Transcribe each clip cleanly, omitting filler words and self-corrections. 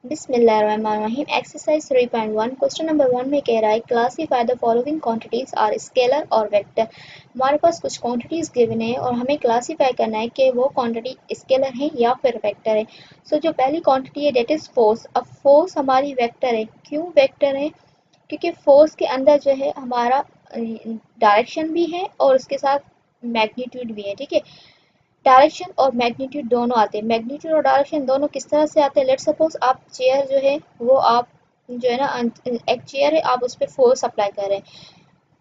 बिस्मिल्लाहिर्रहमानिर्रहीम। Exercise 3.1 question number 1 में कह रहा है classify the following quantities are scalar और वेक्टर। हमारे पास कुछ क्वांटिटीज गिवन है और हमें क्लासीफाई करना है कि वो क्वांटिटी स्केलर है या फिर वेक्टर है। सो जो पहली क्वांटिटी है डेट इज फोर्स। अब फोर्स हमारी वेक्टर है। क्यों वेक्टर है? क्योंकि फोर्स के अंदर जो है हमारा डायरेक्शन भी है और उसके साथ मैग्नीट्यूड भी है। ठीक है, डायरेक्शन और मैग्नीट्यूड दोनों आते हैं। मैग्नीट्यूड और डायरेक्शन दोनों किस तरह से आते हैं? लेट्स सपोज आप चेयर जो है वो आप जो है ना एक चेयर है, आप उस पर फोर्स अप्लाई कर रहे हैं,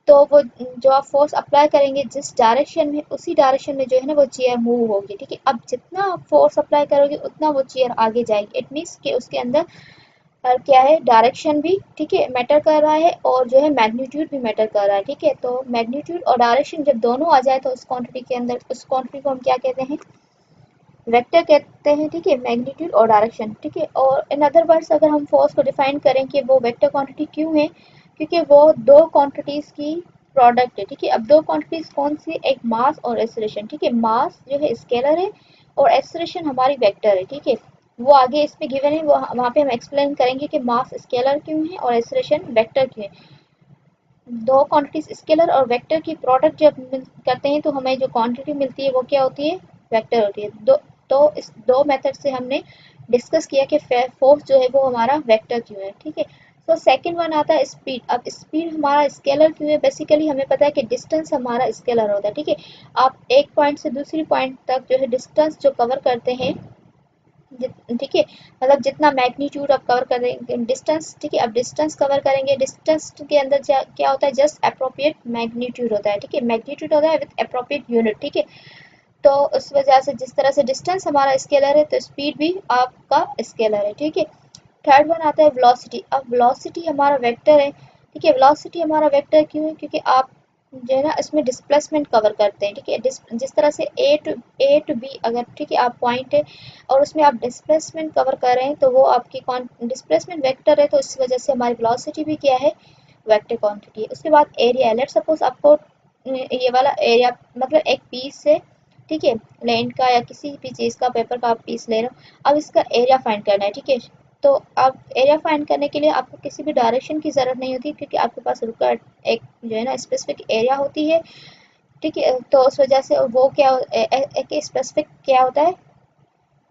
तो वो जो आप फोर्स अप्लाई करेंगे जिस डायरेक्शन में, उसी डायरेक्शन में जो है ना वो चेयर मूव होगी। ठीक है, अब जितना आप फोर्स अप्लाई करोगे उतना वो चेयर आगे जाएगी। इट मीन्स कि उसके अंदर क्या है, डायरेक्शन भी ठीक है मैटर कर रहा है और जो है मैग्नीट्यूड भी मैटर कर रहा है। ठीक है, तो मैग्नीट्यूड और डायरेक्शन जब दोनों आ जाए तो उस क्वांटिटी के अंदर, उस क्वांटिटी को हम क्या कहते हैं? वेक्टर कहते हैं। ठीक है, मैग्नीट्यूड और डायरेक्शन। ठीक है, और इन अदर वर्ड्स अगर हम फोर्स को डिफाइन करें कि वो वेक्टर क्वांटिटी क्यों है, क्योंकि वो दो क्वांटिटीज की प्रोडक्ट है। ठीक है, अब दो क्वांटिटीज कौन सी? एक मास और एक्सेलरेशन। ठीक है, मास जो है स्केलर है और एक्सेलरेशन हमारी वेक्टर है। ठीक है, वो आगे इसमें गिवन है, वो वहाँ पे हम एक्सप्लेन करेंगे कि मास स्केलर क्यों है और एक्सेलरेशन वेक्टर क्यों है। दो क्वांटिटीज स्केलर और वेक्टर की प्रोडक्ट जब करते हैं तो हमें जो क्वांटिटी मिलती है वो क्या होती है? वेक्टर होती है। तो इस दो मेथड से हमने डिस्कस किया कि फोर्स जो है वो हमारा वेक्टर क्यों है। ठीक है, तो सेकंड वन आता है स्पीड। अब स्पीड हमारा स्केलर क्यों है? बेसिकली हमें पता है कि डिस्टेंस हमारा स्केलर होता है। ठीक है, आप एक पॉइंट से दूसरी पॉइंट तक जो है डिस्टेंस जो कवर करते हैं, ठीक है, मतलब जितना मैग्नीट्यूड आप कवर करेंगे डिस्टेंस। ठीक है, अब डिस्टेंस कवर करेंगे, डिस्टेंस के अंदर क्या होता है? जस्ट अप्रोप्रिएट मैग्नीट्यूड होता है। ठीक है, मैग्नीट्यूड होता है विद अप्रोप्रिएट यूनिट। ठीक है, तो उस वजह से जिस तरह से डिस्टेंस हमारा स्केलर है तो स्पीड भी आपका स्केलर है। ठीक है, थर्ड वन आता है वेलोसिटी। अब वेलोसिटी हमारा वेक्टर है। ठीक है, वेलोसिटी हमारा वेक्टर क्यों है? क्योंकि आप जो है ना इसमें डिस्प्लेसमेंट कवर करते हैं। ठीक है, जिस तरह से ए टू बी अगर ठीक है आप पॉइंट है और उसमें आप डिस्प्लेसमेंट कवर कर रहे हैं तो वो आपकी डिस्प्लेसमेंट वेक्टर है, तो इस वजह से हमारी वेलोसिटी भी क्या है? वेक्टर क्वांटिटी है। उसके बाद एरिया। लेट सपोज आपको ये वाला एरिया मतलब एक पीस से, ठीक है, लैंड का या किसी भी चीज़ का, पेपर का आप पीस ले रहे हो, अब इसका एरिया फाइंड करना है। ठीक है, तो अब एरिया फाइंड करने के लिए आपको किसी भी डायरेक्शन की ज़रूरत नहीं होती क्योंकि आपके पास रुका एक जो है ना स्पेसिफिक एरिया होती है। ठीक है, तो उस वजह से वो क्या एक स्पेसिफिक क्या होता है?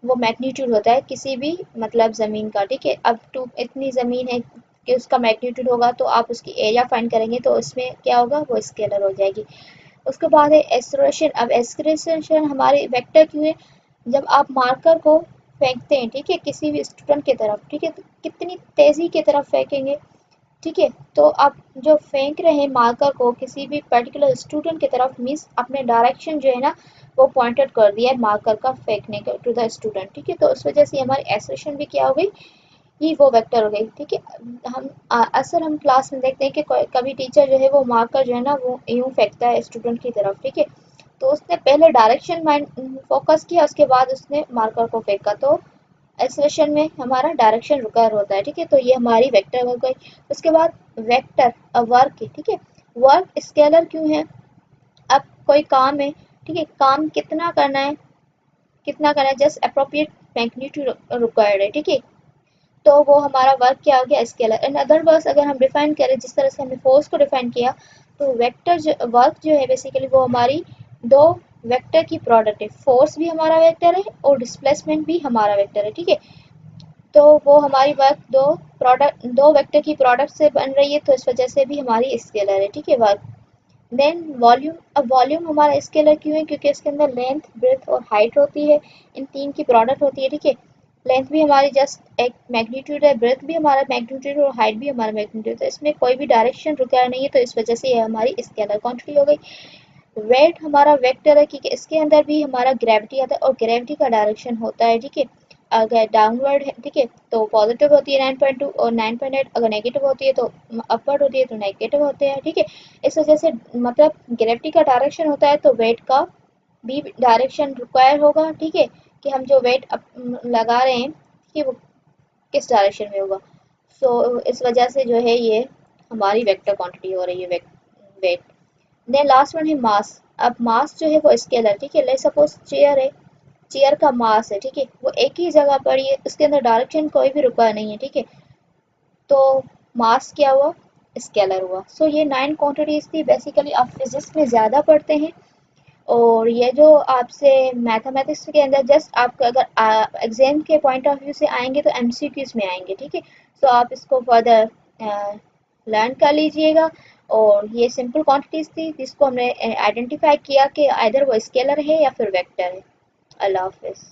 वो मैग्नीट्यूड होता है किसी भी मतलब ज़मीन का। ठीक है, अब टू इतनी ज़मीन है कि उसका मैग्नीट्यूड होगा तो आप उसकी एरिया फाइंड करेंगे तो उसमें क्या होगा? वो स्केलर हो जाएगी। उसके बाद है एक्सलेरेशन। अब एक्सलेरेशन हमारे वेक्टर क्यों है? जब आप मार्कर को फेंकते हैं, ठीक है, किसी भी स्टूडेंट की तरफ, ठीक है, तो कितनी तेज़ी की तरफ फेंकेंगे? ठीक है, तो आप जो फेंक रहे हैं मार्कर को किसी भी पर्टिकुलर स्टूडेंट की तरफ, मीन्स अपने डायरेक्शन जो है ना वो पॉइंटेड कर दिया है मार्कर का फेंकने का टू द स्टूडेंट। ठीक है, तो उस वजह से हमारी एक्सलेरेशन भी क्या हो गई? ये वो वेक्टर हो गई। ठीक है, हम अक्सर हम क्लास में देखते हैं कि कभी टीचर जो है वो मार्कर जो है ना वो यूं फेंकता है स्टूडेंट की तरफ। ठीक है, तो उसने पहले डायरेक्शन माइंड फोकस किया, उसके बाद उसने मार्कर को फेंका, तो एक्सेलरेशन में हमारा डायरेक्शन रिक्वायर होता है। ठीक है, तो ये हमारी वेक्टर हो गई। उसके बाद वेक्टर वर्क है। ठीक है, वर्क स्केलर क्यों है? अब कोई काम है, ठीक है, काम कितना करना है? कितना करना है? जस्ट अप्रोप्रिएट मैग्नीट्यूड रिक्वायर्ड है। ठीक है, तो वो हमारा वर्क क्या हो गया? स्केलर। इन अदर वर्ड्स अगर हम डिफाइन करें जिस तरह से हमने फोर्स को डिफाइन किया, तो वेक्टर जो वर्क जो है बेसिकली वो हमारी दो वेक्टर की प्रोडक्ट है। फोर्स भी हमारा वेक्टर है और डिस्प्लेसमेंट भी हमारा वेक्टर है। ठीक है, तो वो हमारी वर्क दो वेक्टर की प्रोडक्ट से बन रही है, तो इस वजह से भी हमारी स्केलर है। ठीक है, वर्क। Then volume. अब वॉल्यूम हमारा स्केलर क्यों है? क्योंकि इसके अंदर लेंथ, ब्रेथ और हाइट होती है, इन तीन की प्रोडक्ट होती है। ठीक है, लेंथ भी हमारी जस्ट एक मैग्नीट्यूड है, ब्रेथ भी हमारा मैग्नीट्यूड और हाइट भी हमारा मैग्नीट्यूड, तो इसमें कोई भी डायरेक्शन रिक्वायर नहीं है, तो इस वजह से ये हमारी स्केलर क्वांटिटी हो गई। वेट हमारा वेक्टर है क्योंकि इसके अंदर भी हमारा ग्रेविटी आता है और ग्रेविटी का डायरेक्शन होता है। ठीक है, अगर डाउनवर्ड है, ठीक है, तो पॉजिटिव होती है 9.2 और 9.8, अगर नेगेटिव होती है तो अपवर्ड होती है तो नेगेटिव होते हैं। ठीक है, इस वजह से मतलब ग्रेविटी का डायरेक्शन होता है तो वेट का भी डायरेक्शन रिक्वायर होगा। ठीक है, कि हम जो वेट लगा रहे हैं कि वो किस डायरेक्शन में होगा। सो इस वजह से जो है ये हमारी वेक्टर क्वांटिटी हो रही है, वेट। देन लास्ट वन है मास। अब मास जो है वो स्केलर। ठीक है, लेट्स सपोज चेयर है, चेयर का मास है, ठीक है, वो एक ही जगह पर ही है, उसके अंदर डायरेक्शन कोई भी रुका नहीं है, ठीक है, तो मास क्या हुआ, स्केलर हुआ। सो ये 9 क्वांटिटीज थी, बेसिकली आप फिजिक्स में ज़्यादा पढ़ते हैं और ये जो आपसे मैथमेटिक्स के अंदर जस्ट आपका अगर एग्जाम के पॉइंट ऑफ व्यू से आएंगे तो एमसीक्यूज में आएंगे, ठीक है। सो आप इसको फर्दर लर्न कर लीजिएगा। और ये सिंपल क्वांटिटीज थी जिसको हमने आइडेंटिफाई किया कि आइदर वो स्केलर है या फिर वेक्टर है। अल्लाह हाफिज़।